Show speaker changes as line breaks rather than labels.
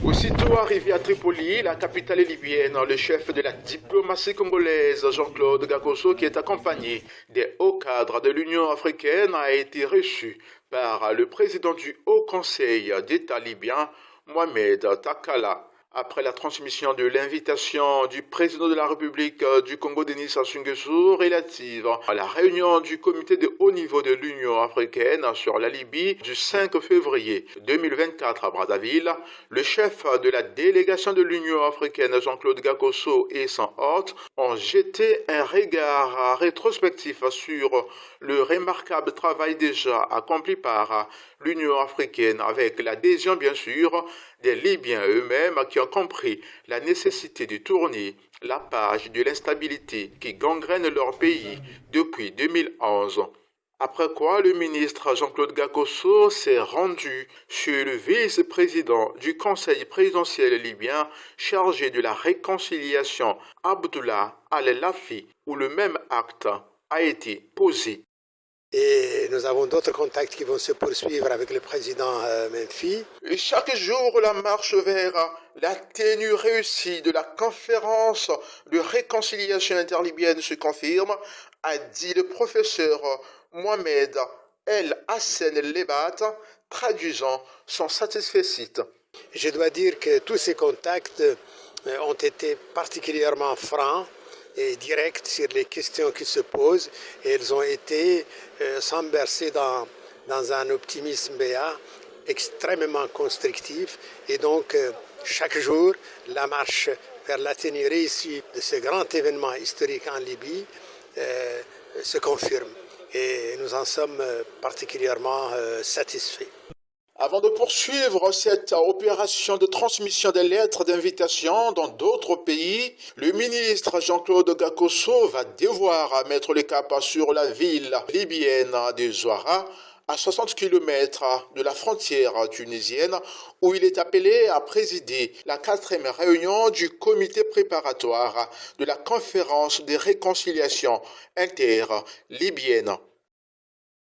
Aussitôt arrivé à Tripoli, la capitale libyenne, le chef de la diplomatie congolaise, Jean-Claude Gakoso, qui est accompagné des hauts cadres de l'Union africaine, a été reçu par le président du Haut Conseil d'État libyen, Mohamed Takala. Après la transmission de l'invitation du président de la République du Congo, Denis Sassou Nguesso, relative à la réunion du comité de haut niveau de l'Union africaine sur la Libye du 5 février 2024 à Brazzaville, le chef de la délégation de l'Union africaine, Jean-Claude Gakoso, et son hôte ont jeté un regard rétrospectif sur le remarquable travail déjà accompli par l'Union africaine, avec l'adhésion bien sûr des Libyens eux-mêmes qui ont compris la nécessité de tourner la page de l'instabilité qui gangrène leur pays depuis 2011. Après quoi, le ministre Jean-Claude Gakoso s'est rendu chez le vice-président du Conseil présidentiel libyen chargé de la réconciliation, Abdullah Al-Lafi, où le même acte a été posé.
Et nous avons d'autres contacts qui vont se poursuivre avec le président Menfi.
Et chaque jour, la marche vers la tenue réussie de la conférence de réconciliation interlibyenne se confirme, a dit le professeur Mohamed El Hassen Lebat, traduisant son satisfecit.
Je dois dire que tous ces contacts ont été particulièrement francs et directs sur les questions qui se posent, et elles ont été sans bercer dans un optimisme béat extrêmement constructif, et donc chaque jour la marche vers la tenue réussie de ce grand événement historique en Libye se confirme, et nous en sommes particulièrement satisfaits.
Avant de poursuivre cette opération de transmission des lettres d'invitation dans d'autres pays, le ministre Jean-Claude Gakoso va devoir mettre le cap sur la ville libyenne de Zouara, à 60 km de la frontière tunisienne, où il est appelé à présider la 4e réunion du comité préparatoire de la conférence de réconciliation inter-libyenne.